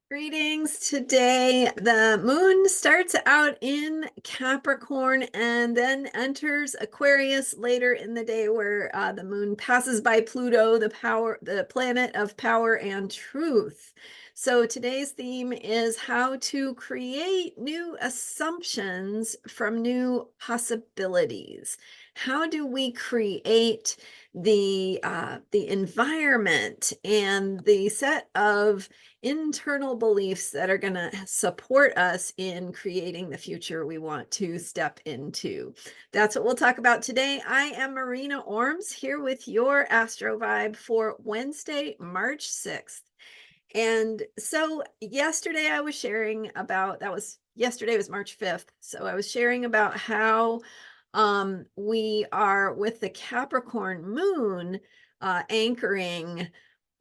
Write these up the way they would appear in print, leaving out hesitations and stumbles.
Greetings today. The moon starts out in Capricorn and then enters Aquarius later in the day, where the moon passes by Pluto, the planet of power and truth. So today's theme is how to create new assumptions from new possibilities. How do we create the environment and the set of internal beliefs that are going to support us in creating the future we want to step into? That's what we'll talk about today. I am Marina Orms, here with your Astro Vibe for Wednesday, March 6th. And so yesterday I was sharing about, yesterday was March 5th. So I was sharing about how we are with the Capricorn moon anchoring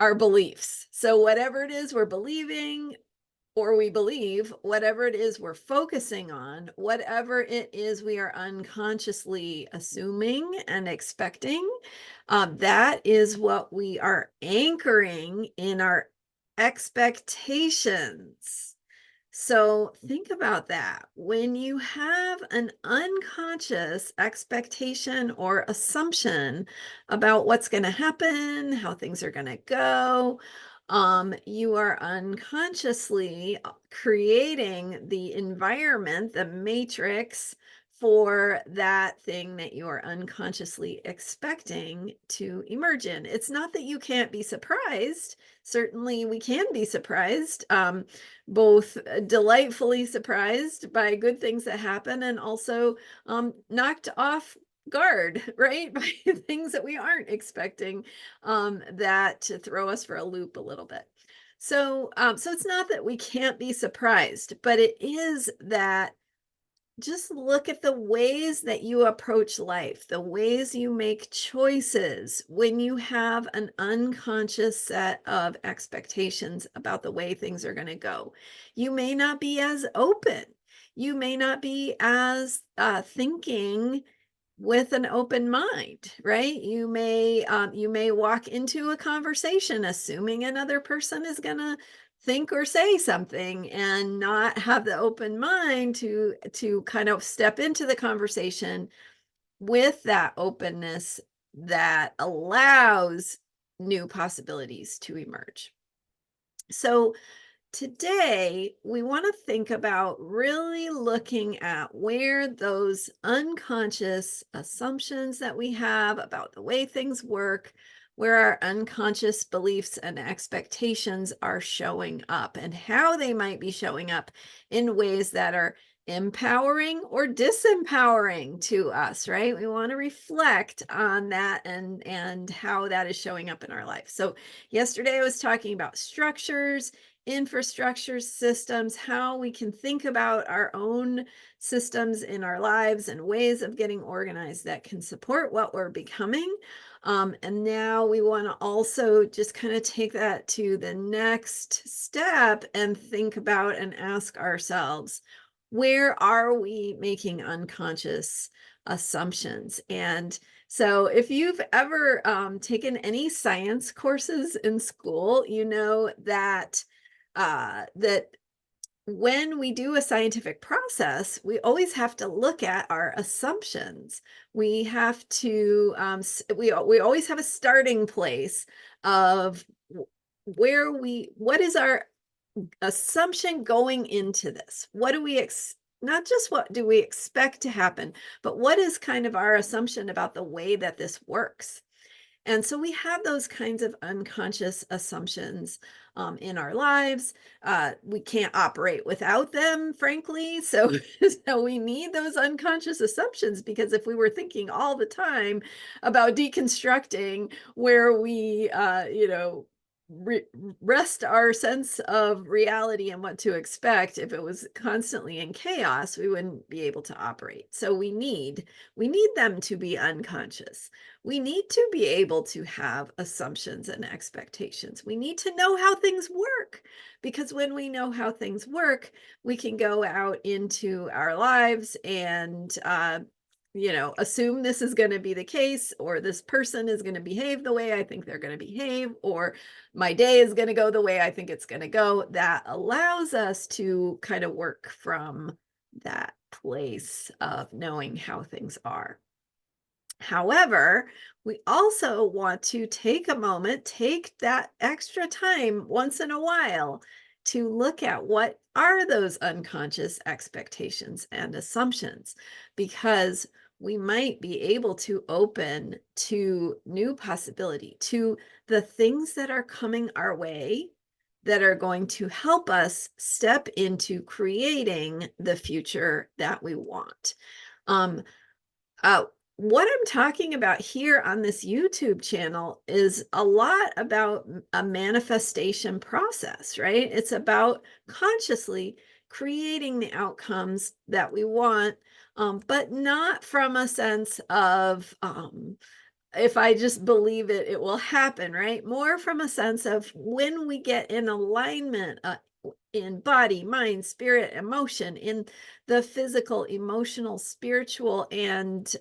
our beliefs. So whatever it is we're believing, or we believe, whatever it is we're focusing on, whatever it is we are unconsciously assuming and expecting, that is what we are anchoring in our expectations. So think about that. When you have an unconscious expectation or assumption about what's going to happen, how things are going to go, you are unconsciously creating the environment, the matrix for that thing that you are unconsciously expecting to emerge in. It's not that you can't be surprised. Certainly, we can be surprised, both delightfully surprised by good things that happen and also knocked off guard, right? By things that we aren't expecting, that to throw us for a loop a little bit. So it's not that we can't be surprised, but it is that just look at the ways that you approach life, the ways you make choices when you have an unconscious set of expectations about the way things are going to go. You may not be as open. You may not be as thinking with an open mind, right? You may walk into a conversation assuming another person is going to think or say something and not have the open mind to kind of step into the conversation with that openness that allows new possibilities to emerge. So today, we want to think about really looking at where those unconscious assumptions that we have about the way things work, where our unconscious beliefs and expectations are showing up, and how they might be showing up in ways that are empowering or disempowering to us, right? We want to reflect on that and how that is showing up in our life. So yesterday I was talking about structures, infrastructure, systems, how we can think about our own systems in our lives and ways of getting organized that can support what we're becoming. And now we want to also just kind of take that to the next step and think about and ask ourselves, where are we making unconscious assumptions? And so if you've ever taken any science courses in school, you know that that when we do a scientific process, we always have to look at our assumptions. We have to, we always have a starting place of what is our assumption going into this? What do we not just what do we expect to happen, but what is kind of our assumption about the way that this works? And so we have those kinds of unconscious assumptions in our lives. We can't operate without them, frankly. So, so we need those unconscious assumptions, because if we were thinking all the time about deconstructing where we, rest our sense of reality and what to expect, if it was constantly in chaos, we wouldn't be able to operate. So we need them to be unconscious. We need to be able to have assumptions and expectations. We need to know how things work, because when we know how things work, we can go out into our lives and assume this is going to be the case, or this person is going to behave the way I think they're going to behave, or my day is going to go the way I think it's going to go. That allows us to kind of work from that place of knowing how things are. However, we also want to take a moment, take that extra time once in a while to look at what are those unconscious expectations and assumptions, because we might be able to open to new possibility, to the things that are coming our way that are going to help us step into creating the future that we want. Um, uh, what I'm talking about here on this YouTube channel is a lot about a manifestation process, right? It's about consciously creating the outcomes that we want, but not from a sense of if I just believe it, it will happen, right? More from a sense of when we get in alignment in body, mind, spirit, emotion, in the physical, emotional, spiritual, and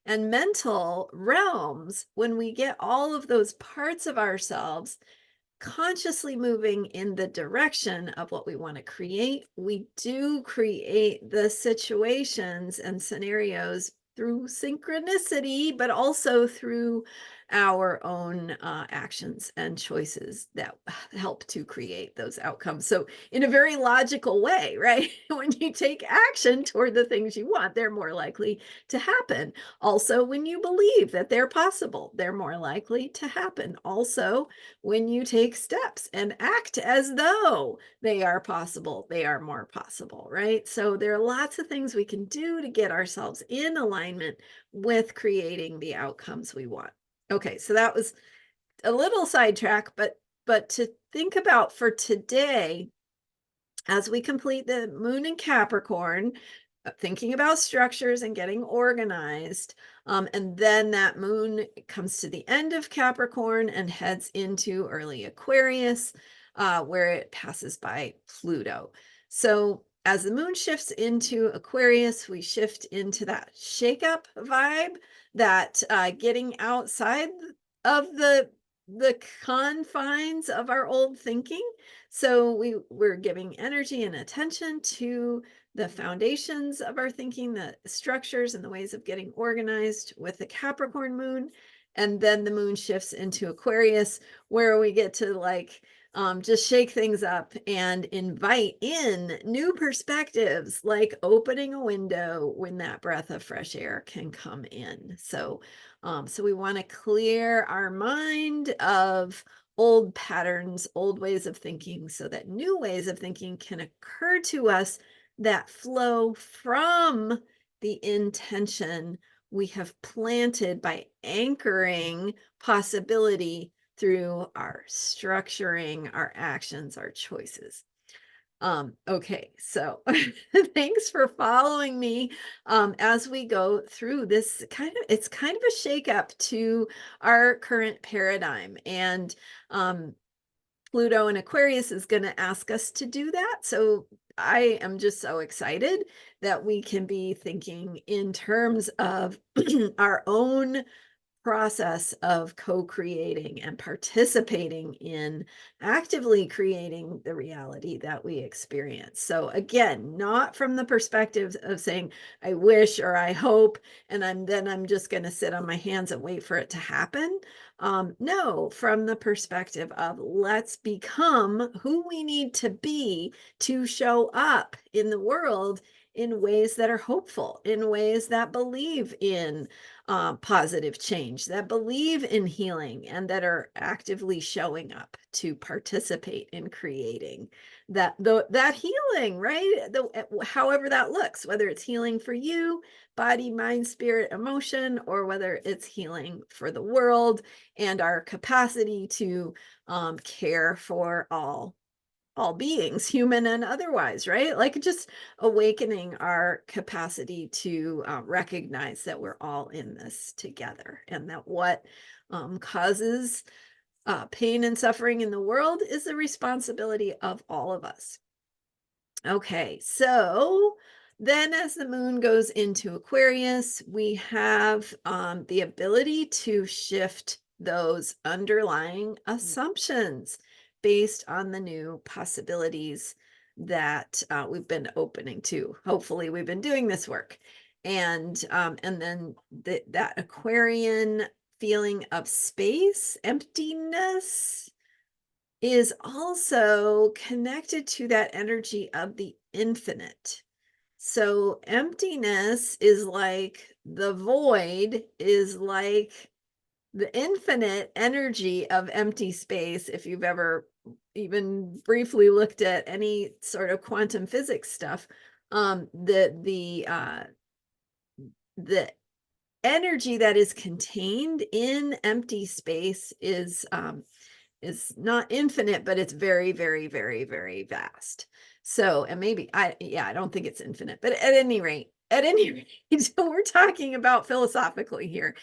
mental realms, when we get all of those parts of ourselves consciously moving in the direction of what we want to create, we do create the situations and scenarios through synchronicity, but also through our own actions and choices that help to create those outcomes. So, in a very logical way, right? When you take action toward the things you want, they're more likely to happen. Also, when you believe that they're possible, they're more likely to happen. Also, when you take steps and act as though they are possible, they are more possible, right? So there are lots of things we can do to get ourselves in alignment with creating the outcomes we want. Okay, so that was a little sidetrack, but to think about for today, as we complete the moon in Capricorn, thinking about structures and getting organized. And then that moon comes to the end of Capricorn and heads into early Aquarius, where it passes by Pluto. So as the moon shifts into Aquarius, we shift into that shakeup vibe, that getting outside of the confines of our old thinking. So we're giving energy and attention to the foundations of our thinking, the structures and the ways of getting organized with the Capricorn moon. And then the moon shifts into Aquarius, where we get to just shake things up and invite in new perspectives, like opening a window when that breath of fresh air can come in. So we want to clear our mind of old patterns, old ways of thinking, so that new ways of thinking can occur to us that flow from the intention we have planted by anchoring possibility through our structuring, our actions, our choices. Okay, so thanks for following me as we go through this it's kind of a shakeup to our current paradigm. And Pluto and Aquarius is going to ask us to do that. So I am just so excited that we can be thinking in terms of our own process of co-creating and participating in actively creating the reality that we experience. So again, not from the perspective of saying, I wish or I hope, and I'm just going to sit on my hands and wait for it to happen. No, from the perspective of let's become who we need to be to show up in the world in ways that are hopeful, in ways that believe in positive change, that believe in healing, and that are actively showing up to participate in creating that healing, right? However that looks, whether it's healing for you, body, mind, spirit, emotion, or whether it's healing for the world and our capacity to care for all beings, human and otherwise, right? Like just awakening our capacity to recognize that we're all in this together, and that what causes pain and suffering in the world is the responsibility of all of us. Okay, so Then as the moon goes into Aquarius, we have the ability to shift those underlying assumptions based on the new possibilities that we've been opening to. Hopefully, we've been doing this work. And then that Aquarian feeling of space, emptiness, is also connected to that energy of the infinite. So emptiness is like the void, is like the infinite energy of empty space. If you've ever even briefly looked at any sort of quantum physics stuff, the energy that is contained in empty space is not infinite, but it's very, very, very, very vast. So, and maybe I don't think it's infinite, but at any rate, we're talking about philosophically here.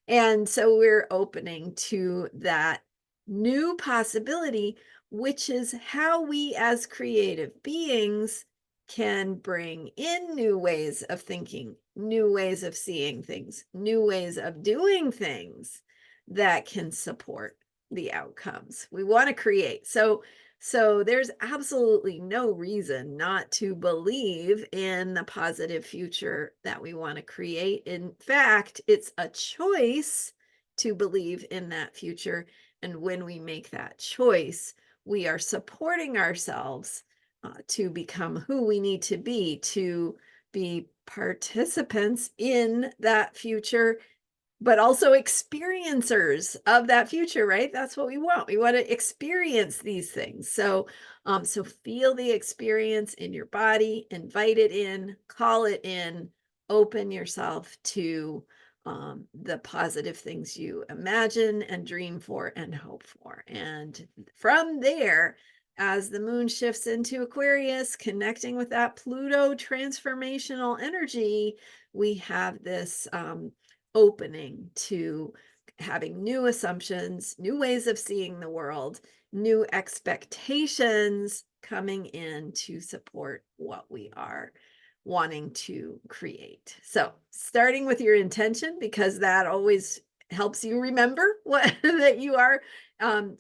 And so we're opening to that new possibility, which is how we as creative beings can bring in new ways of thinking, new ways of seeing things, new ways of doing things that can support the outcomes we want to create. So there's absolutely no reason not to believe in the positive future that we want to create. In fact, it's a choice to believe in that future. And when we make that choice, we are supporting ourselves to become who we need to be participants in that future, but also experiencers of that future, right? That's what we want. We want to experience these things. So feel the experience in your body, invite it in, call it in, open yourself to the positive things you imagine and dream for and hope for. And from there, as the moon shifts into Aquarius, connecting with that Pluto transformational energy, we have this opening to having new assumptions, new ways of seeing the world, new expectations coming in to support what we are wanting to create. So, starting with your intention, because that always helps you remember what that you are on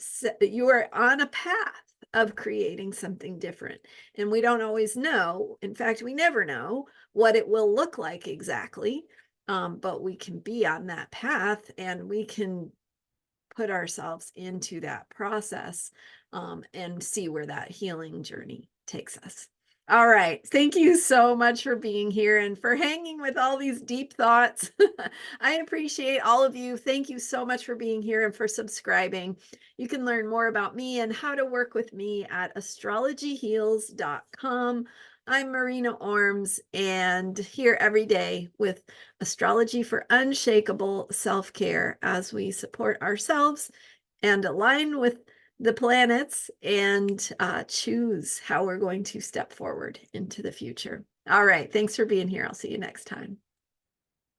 a path of creating something different. And we don't always know. In fact, we never know what it will look like exactly. But we can be on that path and we can put ourselves into that process and see where that healing journey takes us. All right. Thank you so much for being here and for hanging with all these deep thoughts. I appreciate all of you. Thank you so much for being here and for subscribing. You can learn more about me and how to work with me at astrologyheals.com. I'm Marina Orms, and here every day with astrology for unshakable self-care as we support ourselves and align with the planets and choose how we're going to step forward into the future. All right. Thanks for being here. I'll see you next time.